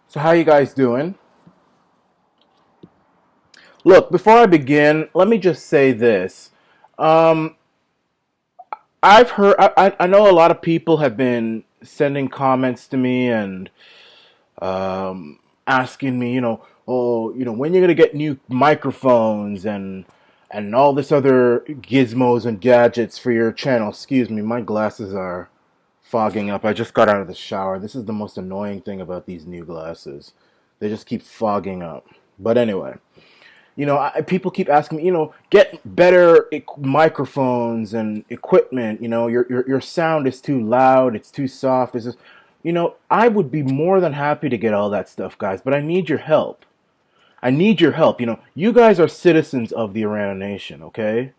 So how you guys doing? Look, before I begin, let me just say this. Um, I've heard, I know a lot of people have been sending comments to me and asking me, oh, when you're gonna get new microphones and all this other gizmos and gadgets for your channel. Excuse me, my glasses are fogging up. I just got out of the shower. This is the most annoying thing about these new glasses. They just keep fogging up. But anyway. People keep asking me, get better microphones and equipment. Your sound is too loud, it's too soft. It's just, I would be more than happy to get all that stuff, guys, but I need your help. I need your help. You guys are citizens of the Iran nation, okay?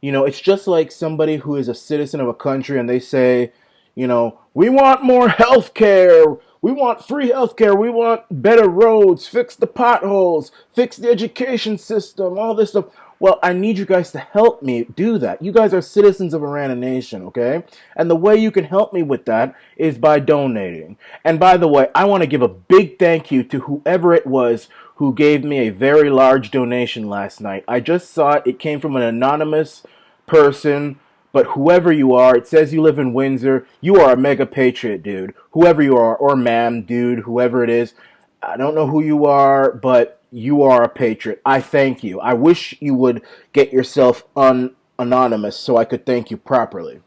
It's just like somebody who is a citizen of a country and they say, we want more health care. We want free health care. We want better roads, fix the potholes, fix the education system, all this stuff. Well, I need you guys to help me do that. You guys are citizens of Iran nation, okay? And the way you can help me with that is by donating. And by the way, I want to give a big thank you to whoever it was who gave me a very large donation last night. I just saw it. It came from an anonymous person, but whoever you are, it says you live in Windsor. You are a mega patriot, dude. Whoever you are, or ma'am, dude, whoever it is. I don't know who you are, but you are a patriot. I thank you. I wish you would get yourself anonymous so I could thank you properly.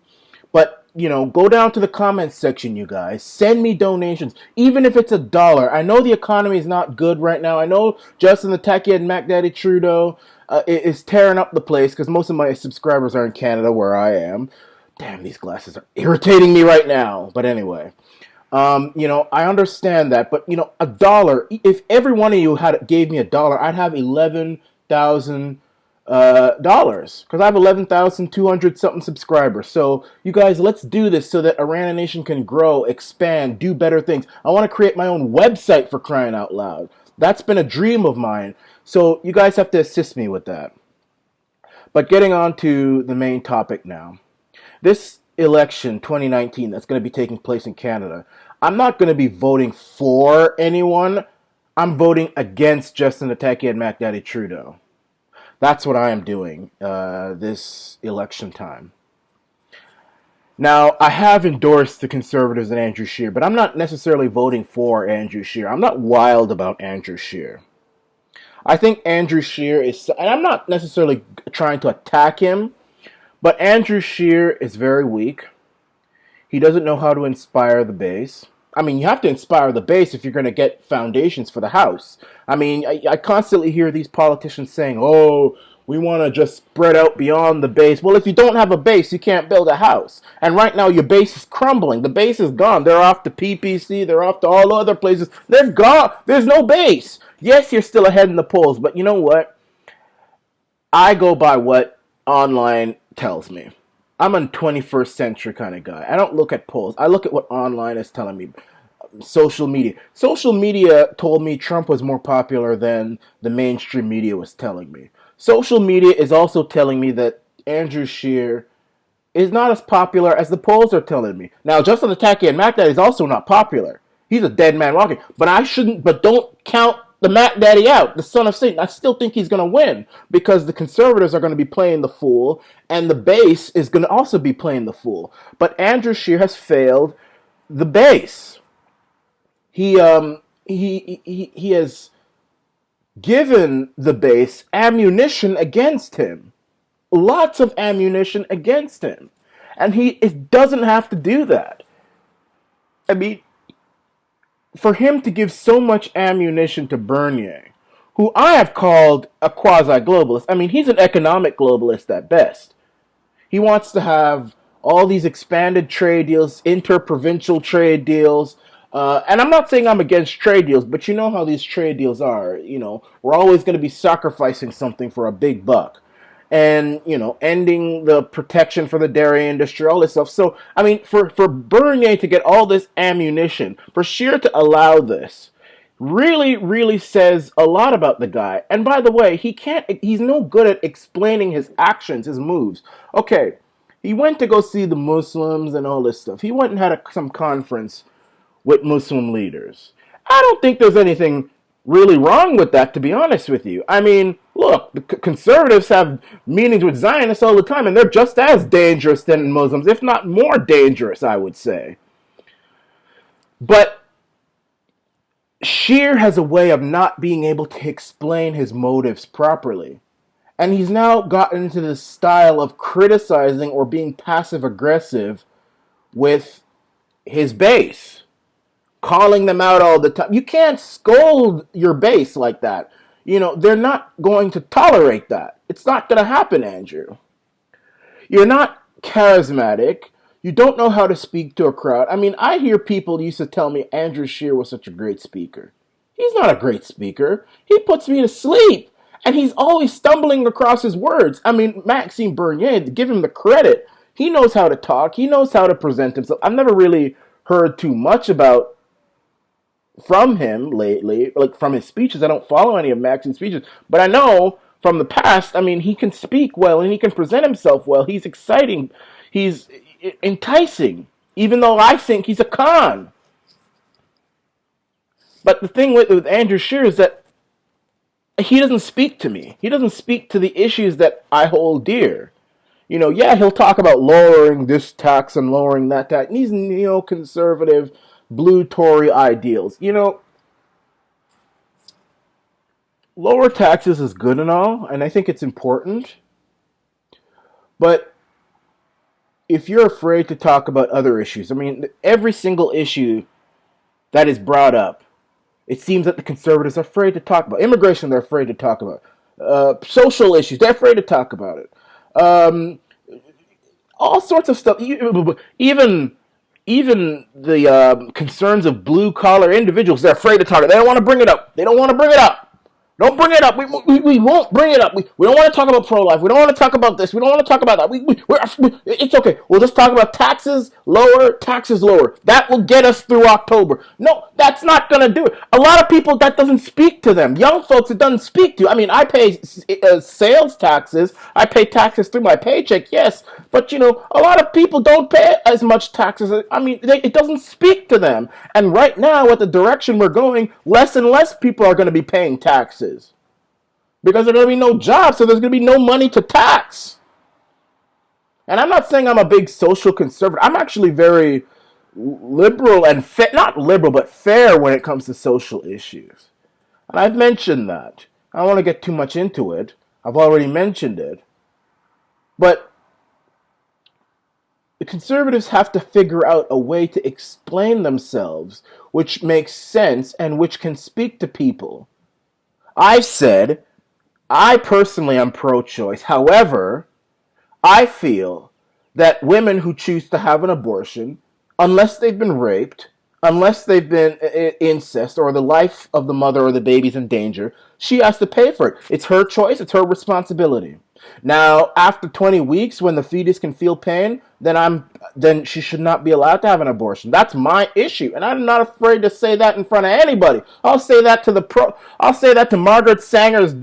But, go down to the comments section, you guys. Send me donations, even if it's $1. I know the economy is not good right now. I know Justin the tacky and mackdaddy Trudeau is tearing up the place because most of my subscribers are in Canada where I am. Damn, these glasses are irritating me right now. But anyway, I understand that. But, $1, if every one of you gave me $1, I'd have 11,000 dollars because I have 11,200 something subscribers. So you guys, let's do this so that Iran Nation can grow, expand, do better things. I want to create my own website, for crying out loud. That's been a dream of mine. So you guys have to assist me with that. But getting on to the main topic now. This election 2019 that's going to be taking place in Canada, I'm not going to be voting for anyone. I'm voting against Justin Trudeau and mackdaddy Trudeau. That's what I am doing this election time. Now, I have endorsed the Conservatives and Andrew Scheer, but I'm not necessarily voting for Andrew Scheer. I'm not wild about Andrew Scheer. I think Andrew Scheer is, and I'm not necessarily trying to attack him, but Andrew Scheer is very weak. He doesn't know how to inspire the base. I mean, you have to inspire the base if you're going to get foundations for the house. I mean, I constantly hear these politicians saying, oh, we want to just spread out beyond the base. Well, if you don't have a base, you can't build a house. And right now, your base is crumbling. The base is gone. They're off to PPC. They're off to all other places. They're gone. There's no base. Yes, you're still ahead in the polls, but you know what? I go by what online tells me. I'm a 21st century kind of guy. I don't look at polls. I look at what online is telling me. Social media. Social media told me Trump was more popular than the mainstream media was telling me. Social media is also telling me that Andrew Scheer is not as popular as the polls are telling me. Now, Justin Trudeau and mackdaddy is also not popular. He's a dead man walking. But I shouldn't. But don't count the mackdaddy out, the son of Satan. I still think he's going to win because the Conservatives are going to be playing the fool, and the base is going to also be playing the fool. But Andrew Scheer has failed the base. He has given the base ammunition against him, lots of ammunition against him, and it doesn't have to do that. I mean, for him to give so much ammunition to Bernier, who I have called a quasi-globalist. I mean, he's an economic globalist at best. He wants to have all these expanded trade deals, interprovincial trade deals. And I'm not saying I'm against trade deals, but you know how these trade deals are. We're always going to be sacrificing something for a big buck. And, ending the protection for the dairy industry, all this stuff. So, I mean, for Bernier to get all this ammunition, for Scheer to allow this, really, really says a lot about the guy. And by the way, he's no good at explaining his actions, his moves. Okay, he went to go see the Muslims and all this stuff. He went and had some conference with Muslim leaders. I don't think there's anything really wrong with that, to be honest with you. I mean, look, the conservatives have meetings with Zionists all the time, and they're just as dangerous than Muslims, if not more dangerous, I would say. But Scheer has a way of not being able to explain his motives properly. And he's now gotten into this style of criticizing or being passive aggressive with his base, calling them out all the time. You can't scold your base like that. You know, they're not going to tolerate that. It's not going to happen, Andrew. You're not charismatic. You don't know how to speak to a crowd. I mean, I hear people used to tell me Andrew Scheer was such a great speaker. He's not a great speaker. He puts me to sleep. And he's always stumbling across his words. I mean, Maxime Bernier, to give him the credit, he knows how to talk. He knows how to present himself. I've never really heard too much about from him lately, like from his speeches. I don't follow any of Maxine's speeches, but I know from the past, I mean, he can speak well and he can present himself well. He's exciting. He's enticing, even though I think he's a con. But the thing with Andrew Scheer is that he doesn't speak to me. He doesn't speak to the issues that I hold dear. You know, yeah, he'll talk about lowering this tax and lowering that tax. These neoconservative, blue Tory ideals. You know, lower taxes is good and all, and I think it's important. But if you're afraid to talk about other issues, I mean, every single issue that is brought up, it seems that the conservatives are afraid to talk about. Immigration, they're afraid to talk about. Social issues, they're afraid to talk about it. All sorts of stuff. Even the concerns of blue collar individuals, they're afraid to talk. They don't want to bring it up. They don't want to bring it up. Don't bring it up. We won't bring it up. We don't want to talk about pro-life. We don't want to talk about this. We don't want to talk about that. It's okay. We'll just talk about taxes lower, taxes lower. That will get us through October. No, that's not going to do it. A lot of people, that doesn't speak to them. Young folks, it doesn't speak to. I mean, I pay sales taxes. I pay taxes through my paycheck, yes. But, you know, a lot of people don't pay as much taxes. I mean, it doesn't speak to them. And right now, at the direction we're going, less and less people are going to be paying taxes. Because there's going to be no jobs, so there's going to be no money to tax. And I'm not saying I'm a big social conservative. I'm actually very liberal and not liberal, but fair when it comes to social issues. And I've mentioned that. I don't want to get too much into it. I've already mentioned it. But the conservatives have to figure out a way to explain themselves which makes sense and which can speak to people. I've said I personally am pro-choice. However, I feel that women who choose to have an abortion, unless they've been raped, unless they've been incest, or the life of the mother or the baby's in danger, she has to pay for it. It's her choice. It's her responsibility. Now, after 20 weeks, when the fetus can feel pain, then she should not be allowed to have an abortion. That's my issue, and I'm not afraid to say that in front of anybody. I'll say that to Margaret Sanger's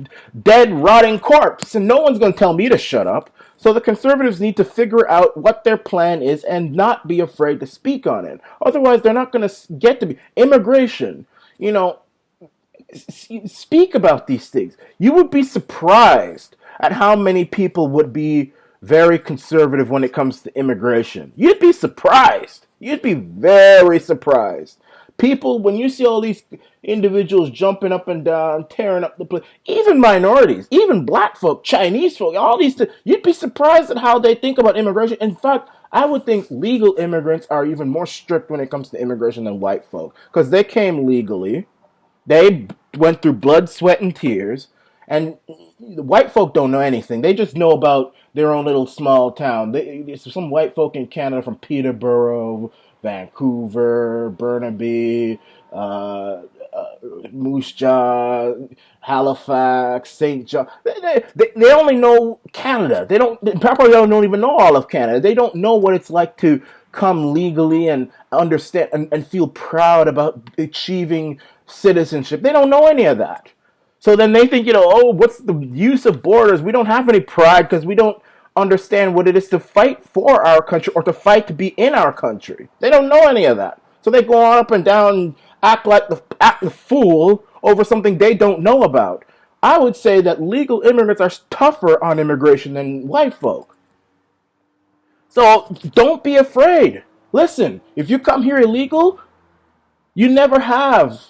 dead, rotting corpse, and no one's going to tell me to shut up. So the conservatives need to figure out what their plan is and not be afraid to speak on it. Otherwise, they're not going to get to be immigration. You know, speak about these things. You would be surprised at how many people would be very conservative when it comes to immigration. You'd be surprised. You'd be very surprised. People, when you see all these individuals jumping up and down, tearing up the place, even minorities, even black folk, Chinese folk, all these things, you'd be surprised at how they think about immigration. In fact, I would think legal immigrants are even more strict when it comes to immigration than white folk, because they came legally. They went through blood, sweat, and tears. And the white folk don't know anything. They just know about their own little small town. There's some white folk in Canada from Peterborough, Vancouver, Burnaby, Moose Jaw, Halifax, St. John. They only know Canada. They probably don't even know all of Canada. They don't know what it's like to come legally and understand and feel proud about achieving citizenship. They don't know any of that. So then they think, oh, what's the use of borders? We don't have any pride because we don't understand what it is to fight for our country or to fight to be in our country. They don't know any of that. So they go on up and down act the fool over something they don't know about. I would say that legal immigrants are tougher on immigration than white folk. So don't be afraid. Listen, if you come here illegal, you never have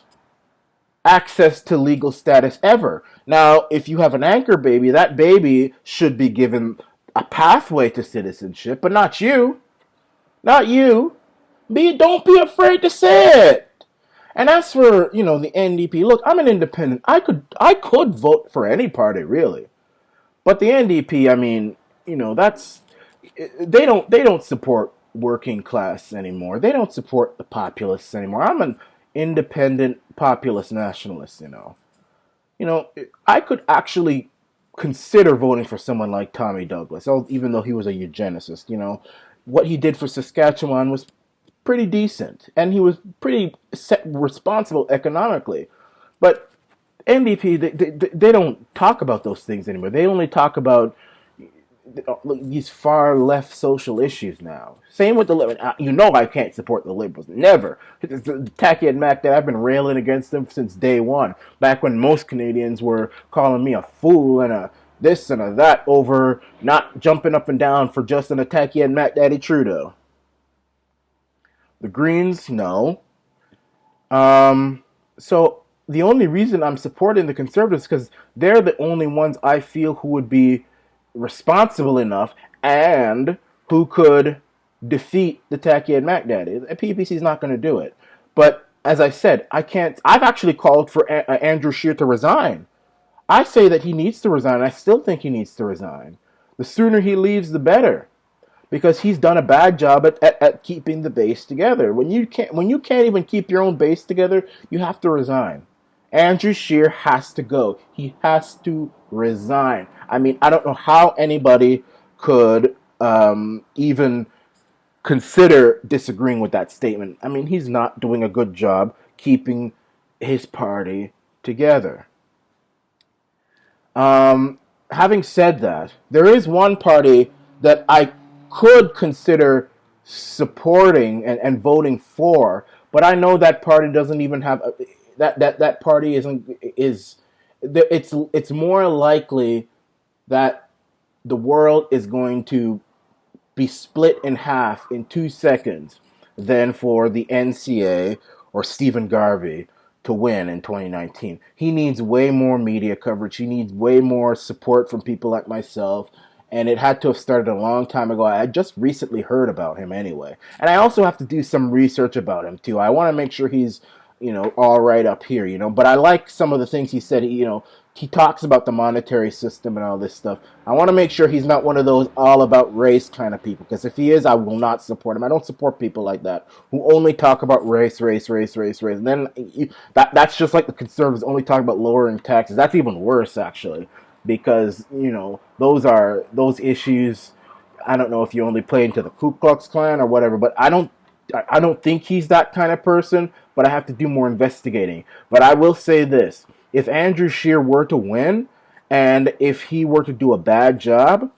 access to legal status ever. Now, if you have an anchor baby, that baby should be given a pathway to citizenship, but not you. Not you. Don't be afraid to say it. And as for, the NDP, look, I'm an independent. I could vote for any party really. But the NDP, I mean, that's they don't support working class anymore. They don't support the populists anymore. I'm an independent populist nationalist. You know, I could actually consider voting for someone like Tommy Douglas, even though he was a eugenicist. What he did for Saskatchewan was pretty decent, and he was pretty responsible economically. But NDP, they don't talk about those things anymore. They only talk about these far left social issues now. Same with the liberals. I can't support the liberals. Never. Tacky and mackdaddy, I've been railing against them since day one. Back when most Canadians were calling me a fool and a this and a that over not jumping up and down for Justin Tacky and mackdaddy Trudeau. The Greens, no. So the only reason I'm supporting the Conservatives is because they're the only ones I feel who would be responsible enough and who could defeat the Tacky and mackdaddy. The PPC is not going to do it. But as I said, I can't. I've actually called for Andrew Scheer to resign. I say that he needs to resign. I still think he needs to resign. The sooner he leaves, the better, because he's done a bad job at keeping the base together. When you can't even keep your own base together, you have to resign. Andrew Scheer has to go. He has to resign. I mean, I don't know how anybody could even consider disagreeing with that statement. I mean, he's not doing a good job keeping his party together. Having said that, there is one party that I could consider supporting and voting for, but I know that party doesn't even have that party it's more likely that the world is going to be split in half in 2 seconds than for the NCA or Stephen Garvey to win in 2019. He needs way more media coverage. He needs way more support from people like myself. And it had to have started a long time ago. I just recently heard about him anyway. And I also have to do some research about him too. I want to make sure he's, all right up here, But I like some of the things he said. He talks about the monetary system and all this stuff. I want to make sure he's not one of those all about race kind of people. Because if he is, I will not support him. I don't support people like that who only talk about race. And then that's just like the Conservatives only talk about lowering taxes. That's even worse, actually. Because, those issues. I don't know if you only play into the Ku Klux Klan or whatever, but I don't think he's that kind of person, but I have to do more investigating. But I will say this. If Andrew Scheer were to win, and if he were to do a bad job,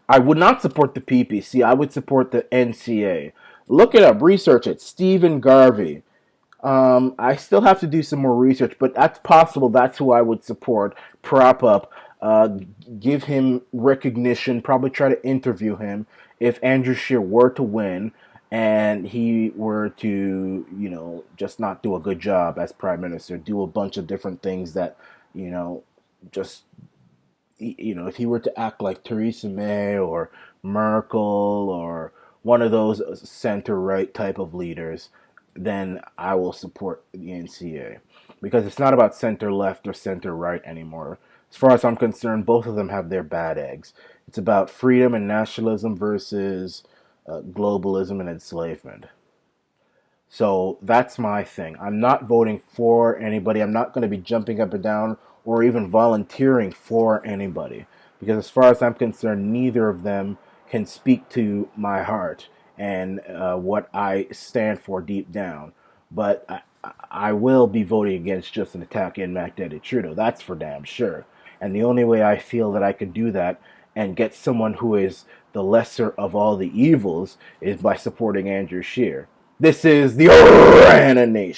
I would not support the PPC. I would support the NCA. Look it up. Research it. Stephen Garvey. I still have to do some more research, but that's possible. That's who I would support, prop up, give him recognition, probably try to interview him if Andrew Scheer were to win and he were to, just not do a good job as prime minister, do a bunch of different things that, just, if he were to act like Theresa May or Merkel or one of those center-right type of leaders, then I will support the NCA. Because it's not about center-left or center-right anymore. As far as I'm concerned, both of them have their bad eggs. It's about freedom and nationalism versus globalism and enslavement. So that's my thing. I'm not voting for anybody. I'm not going to be jumping up and down or even volunteering for anybody. Because as far as I'm concerned, neither of them can speak to my heart and what I stand for deep down. But I will be voting against Justin Tacky and mackdaddy Trudeau. That's for damn sure. And the only way I feel that I can do that and get someone who is the lesser of all the evils is by supporting Andrew Scheer. This is the Orana Nation.